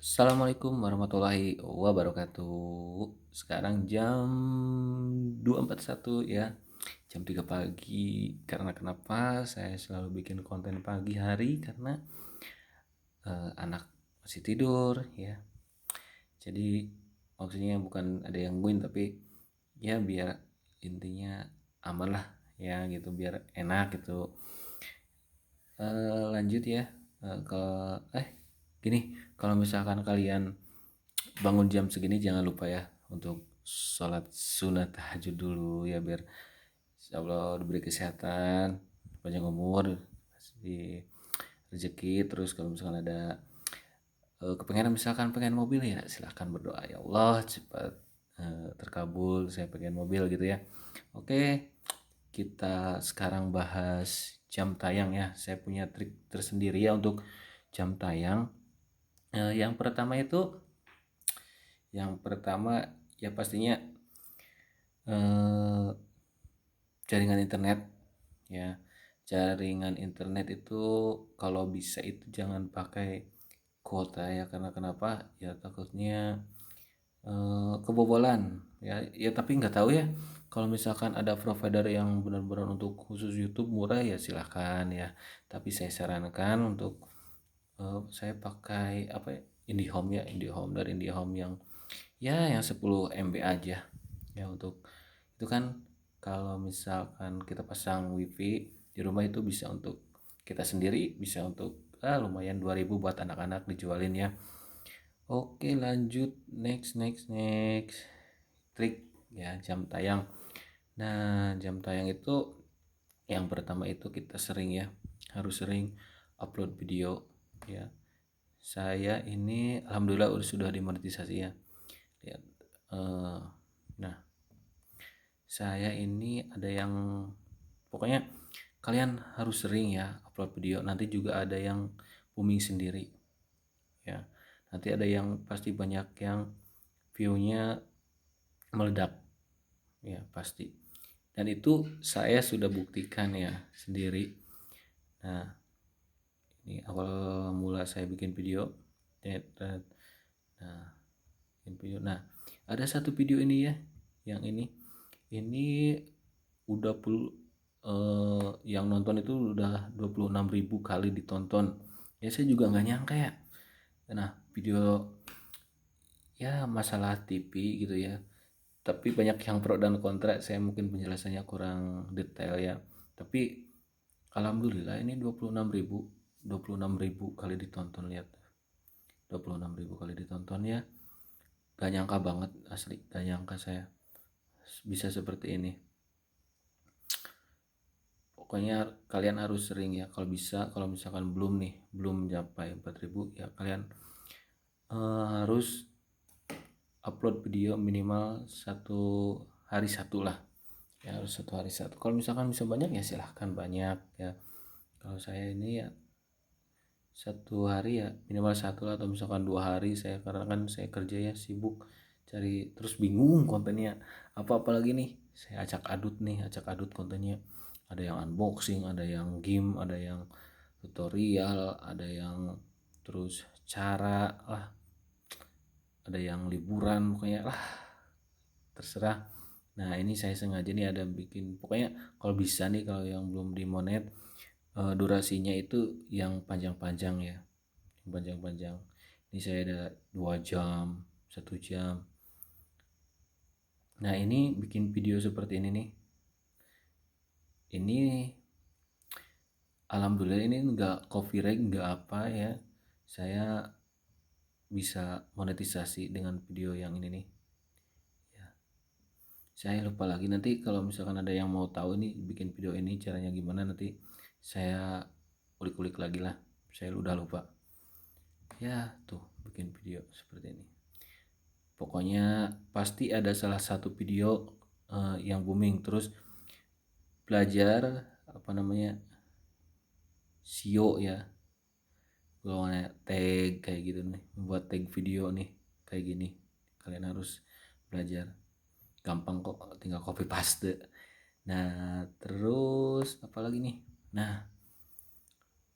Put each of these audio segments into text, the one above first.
Assalamualaikum warahmatullahi wabarakatuh. Sekarang jam 2.41 ya, jam 3 pagi. Karena kenapa saya selalu bikin konten pagi hari? Karena anak masih tidur ya. Jadi maksudnya bukan ada yang gangguin, tapi ya biar intinya aman lah ya gitu, biar enak gitu. Lanjut ya. Kalau gini, kalau misalkan kalian bangun jam segini jangan lupa ya untuk sholat sunat tahajud dulu ya, biar insya Allah diberi kesehatan, panjang umur, di rezeki. Terus kalau misalkan ada kepengen, misalkan pengen mobil, ya silahkan berdoa, ya Allah cepat terkabul, saya pengen mobil gitu ya. Oke, kita sekarang bahas jam tayang ya. Saya punya trik tersendiri ya untuk jam tayang. Yang pertama ya pastinya eh, jaringan internet ya. Jaringan internet itu kalau bisa itu jangan pakai kuota ya, karena kenapa ya, takutnya kebobolan ya. Tapi nggak tahu ya, kalau misalkan ada provider yang benar-benar untuk khusus YouTube murah ya silahkan ya, tapi saya sarankan untuk saya pakai apa ya, IndiHome ya, IndiHome, dari IndiHome yang yang 10 MB aja ya. Untuk itu kan kalau misalkan kita pasang wifi di rumah itu bisa untuk kita sendiri, bisa untuk lumayan 2000 buat anak-anak dijualin ya. Oke, lanjut, next trik ya, jam tayang. Nah, jam tayang itu yang pertama itu kita harus sering upload video ya. Saya ini alhamdulillah sudah dimonetisasi ya. Lihat. eh, nah, saya ini ada yang, pokoknya kalian harus sering ya upload video. Nanti juga ada yang booming sendiri ya. Nanti ada yang pasti banyak yang view-nya meledak ya, pasti. Dan itu saya sudah buktikan ya sendiri. Nah, ini awal mula saya bikin video. Nah, bikin video. Nah, ada satu video ini ya, yang ini udah yang nonton itu udah 26.000 kali ditonton. Ya saya juga nggak nyangka ya. Nah, video ya masalah TV gitu ya. Tapi banyak yang pro dan kontra, saya mungkin penjelasannya kurang detail ya. Tapi alhamdulillah ini 26.000 kali ditonton, lihat. 26.000 kali ditonton ya. Gak nyangka banget, asli gak nyangka saya bisa seperti ini. Pokoknya kalian harus sering ya, kalau bisa. Kalau misalkan belum capai 4.000 ya, kalian harus upload video minimal satu hari satu lah ya, harus satu hari satu. Kalau misalkan bisa banyak ya silahkan banyak ya. Kalau saya ini ya satu hari ya minimal satu lah, atau misalkan 2 hari saya, karena kan saya kerja ya, sibuk cari, terus bingung kontennya apa. Apalagi nih saya acak adut kontennya. Ada yang unboxing, ada yang game, ada yang tutorial, ada yang terus cara lah, ada yang liburan, pokoknya lah terserah. Nah, ini saya sengaja nih ada bikin, pokoknya kalau bisa nih, kalau yang belum dimonet, durasinya itu yang panjang-panjang ya, yang panjang-panjang. Ini saya ada 2 jam, 1 jam. Nah, ini bikin video seperti ini nih, ini alhamdulillah ini enggak copyright, enggak apa ya. Saya bisa monetisasi dengan video yang ini nih. Saya lupa lagi, nanti kalau misalkan ada yang mau tahu ini bikin video ini caranya gimana, nanti saya ulik-ulik lagi lah, saya udah lupa ya. Tuh, bikin video seperti ini, pokoknya pasti ada salah satu video yang booming. Terus belajar apa namanya, SEO ya, kalau tag kayak gitu nih, membuat tag video nih kayak gini, kalian harus belajar. Gampang kok, tinggal copy paste. Nah, terus apa lagi nih? Nah,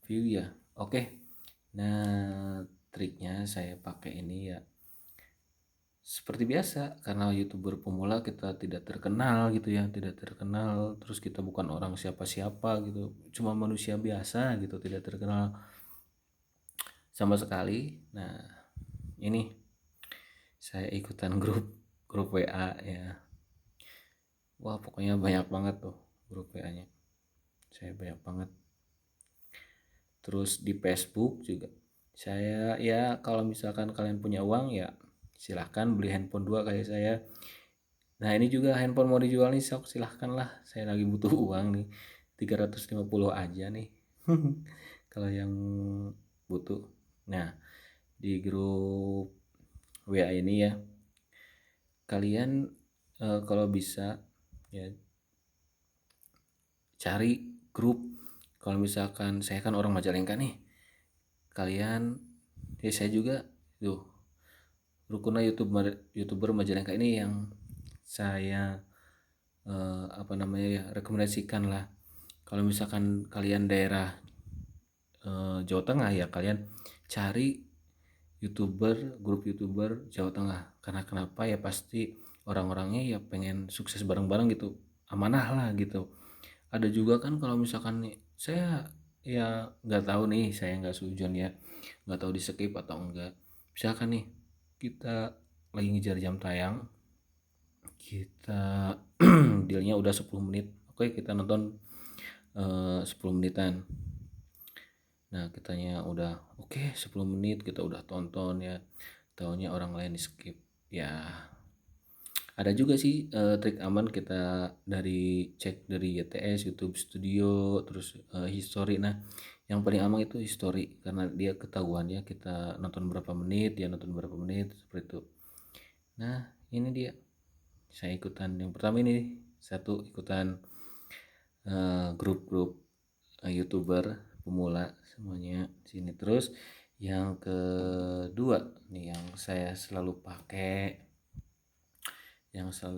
view ya. Oke. Nah, triknya saya pakai ini ya seperti biasa, karena YouTuber pemula kita tidak terkenal gitu ya, tidak terkenal, terus kita bukan orang siapa-siapa gitu, cuma manusia biasa gitu, tidak terkenal sama sekali. Nah, ini saya ikutan grup grup WA ya. Wah, pokoknya banyak banget tuh grup WA-nya. Saya banyak banget. Terus di Facebook juga. Saya ya kalau misalkan kalian punya uang ya silahkan beli handphone 2 kayak saya. Nah, ini juga handphone mau dijual nih, sok silahkan lah. Saya lagi butuh uang nih. 350 aja nih. Kalau yang butuh. Nah, di grup WA ini ya, kalian kalau bisa ya cari grup. Kalau misalkan saya kan orang Majalengka nih, kalian ya saya juga tuh rukuna youtuber Majalengka ini yang saya apa namanya ya rekomendasikan lah. Kalau misalkan kalian daerah Jawa Tengah ya kalian cari grup youtuber Jawa Tengah. Karena kenapa ya pasti orang-orangnya ya pengen sukses bareng-bareng gitu, amanah lah gitu. Ada juga kan kalau misalkan nih saya ya nggak tahu nih, saya nggak sujon ya, nggak tahu di skip atau enggak. Misalkan nih kita lagi ngejar jam tayang, kita dealnya udah 10 menit, oke kita nonton 10 menitan. Nah kitanya udah oke 10 menit kita udah tonton ya, taunya orang lain di skip ya. Ada juga sih trik aman kita dari cek dari YTS YouTube Studio, terus history. Nah yang paling aman itu history karena dia ketahuan ya kita nonton berapa menit, dia nonton berapa menit seperti itu. Nah ini dia, saya ikutan yang pertama ini, satu ikutan grup-grup YouTuber pemula semuanya sini. Terus yang kedua nih yang selalu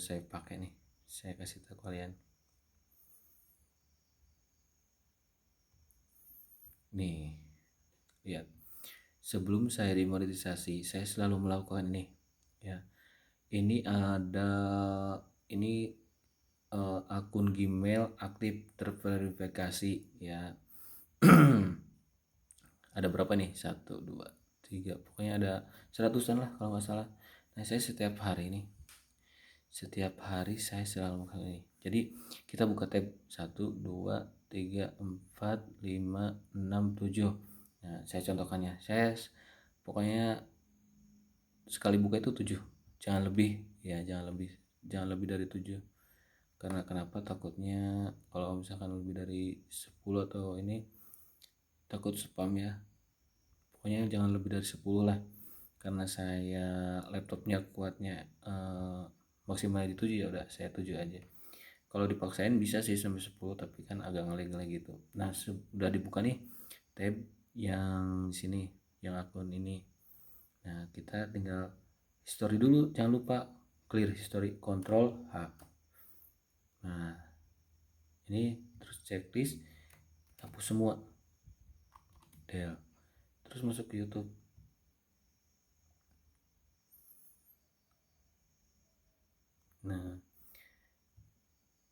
saya pakai nih, saya kasih tahu kalian nih, lihat, sebelum saya dimonetisasi saya selalu melakukan ini ya. Ini ada ini akun Gmail aktif terverifikasi ya. Ada berapa nih, 1 2 3, pokoknya ada seratusan lah kalau nggak salah. Nah saya setiap hari saya selalu melakukan ini. Jadi kita buka tab 1 2 3 4 5 6 7. Nah saya contohkannya, saya pokoknya sekali buka itu 7, jangan lebih ya, jangan lebih dari 7. Karena kenapa, takutnya kalau misalkan lebih dari 10 atau ini takut spam ya. Pokoknya jangan lebih dari 10 lah, karena saya laptopnya kuatnya maksimal di 7 ya udah saya 7 aja. Kalau dipaksain bisa sih sampai 10 tapi kan agak ngelag gitu. Nah sudah dibuka nih tab yang sini, yang akun ini. Nah kita tinggal history dulu, jangan lupa clear history, Ctrl H. Nah ini terus checklist, hapus semua, del, terus masuk ke YouTube. Nah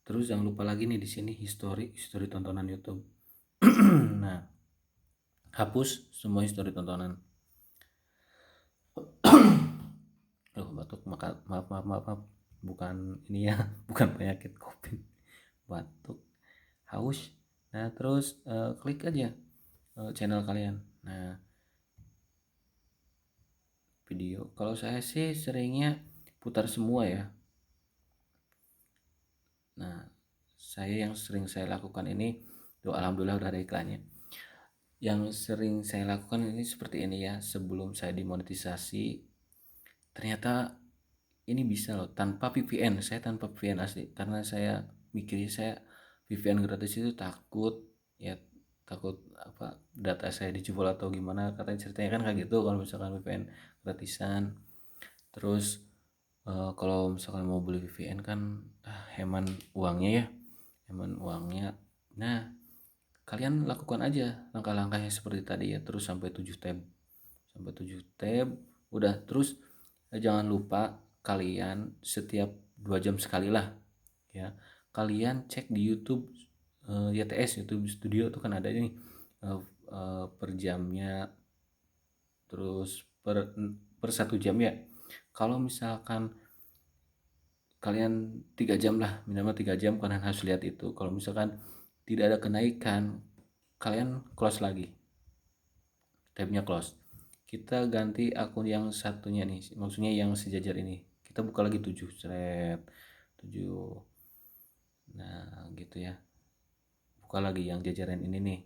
terus jangan lupa lagi nih di sini history tontonan YouTube. Nah hapus semua history tontonan. Batuk, maaf, bukan ini ya, bukan penyakit COVID, batuk, haus. Nah terus klik aja channel kalian. Nah video, kalau saya sih seringnya putar semua ya. Nah yang sering saya lakukan ini tuh, alhamdulillah udah ada iklannya. Yang sering saya lakukan ini seperti ini ya, sebelum saya dimonetisasi ternyata ini bisa loh tanpa VPN. Saya tanpa VPN asli, karena saya mikirnya saya VPN gratis itu takut ya, takut apa data saya dijebol atau gimana, katanya ceritanya kan kayak gitu kalau misalkan VPN gratisan. Terus kalau misalkan mau beli VPN kan hemat uangnya ya, hemat uangnya. Nah kalian lakukan aja langkah-langkahnya seperti tadi ya, terus sampai 7 tab sampai 7 tab. Udah, terus jangan lupa kalian setiap 2 jam sekali lah ya, kalian cek di YouTube, YTS, YouTube Studio tuh kan ada nih, per jamnya, terus per 1 jam ya. Kalau misalkan kalian 3 jam lah, minimal 3 jam kalian harus lihat itu. Kalau misalkan tidak ada kenaikan, kalian close lagi, tabnya close. Kita ganti akun yang satunya nih, maksudnya yang sejajar ini, kita buka lagi 7, seret 7. Nah gitu ya, buka lagi yang jajaran ini nih,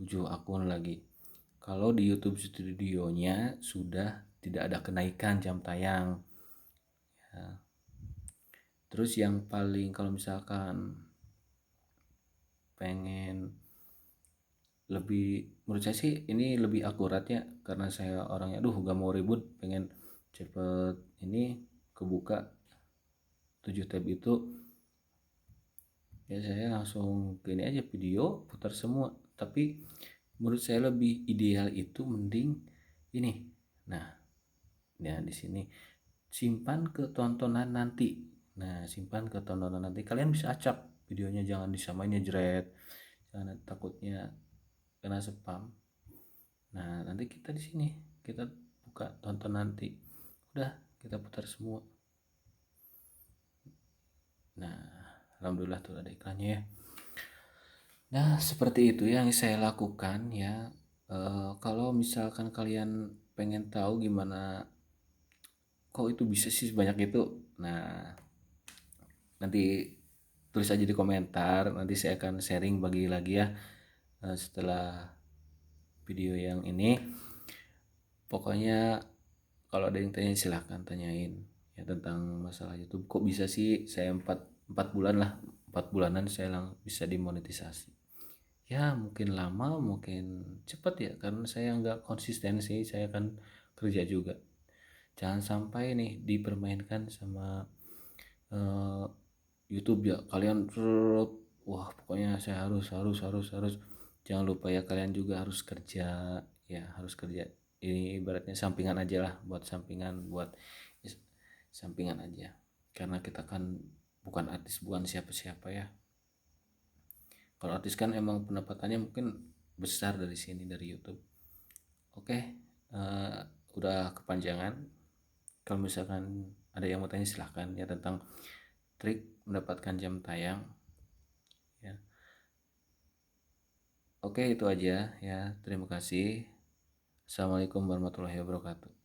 7 akun lagi. Kalau di YouTube Studionya sudah tidak ada kenaikan jam tayang ya. Terus yang paling, kalau misalkan pengen lebih, menurut saya sih ini lebih akuratnya, karena saya orangnya gak mau ribut, pengen cepet ini kebuka 7 tab itu, ya saya langsung gini aja, video putar semua. Tapi menurut saya lebih ideal itu mending ini. Nah, ya di sini simpan ke tontonan nanti. Nah, simpan ke tontonan nanti. Kalian bisa acak videonya, jangan disamainnya jeret. Jangan, takutnya kena spam. Nah, nanti kita di sini kita buka tonton nanti. Udah, kita putar semua. Nah, alhamdulillah tuh ada iklannya ya. Nah, seperti itu yang saya lakukan ya. Kalau misalkan kalian pengen tahu gimana kok itu bisa sih sebanyak itu, nah nanti tulis aja di komentar, nanti saya akan sharing bagi lagi ya, setelah video yang ini. Pokoknya kalau ada yang tanya silahkan tanyain ya tentang masalah YouTube. Kok bisa sih saya 4 bulan lah, 4 bulanan saya bisa dimonetisasi. Ya mungkin lama, mungkin cepat ya, karena saya nggak konsisten sih, saya kan kerja juga. Jangan sampai nih dipermainkan sama eh, YouTube ya. Kalian wah pokoknya saya harus. Jangan lupa ya, kalian juga harus kerja ya, harus kerja. Ini ibaratnya sampingan aja lah, buat sampingan, buat sampingan aja. Karena kita kan bukan artis, bukan siapa-siapa ya. Kalau artis kan emang pendapatannya mungkin besar dari sini, dari YouTube. Oke, eh, udah kepanjangan. Kalau misalkan ada yang mau tanya silahkan ya tentang trik mendapatkan jam tayang ya. Oke, itu aja ya. Terima kasih. Assalamualaikum warahmatullahi wabarakatuh.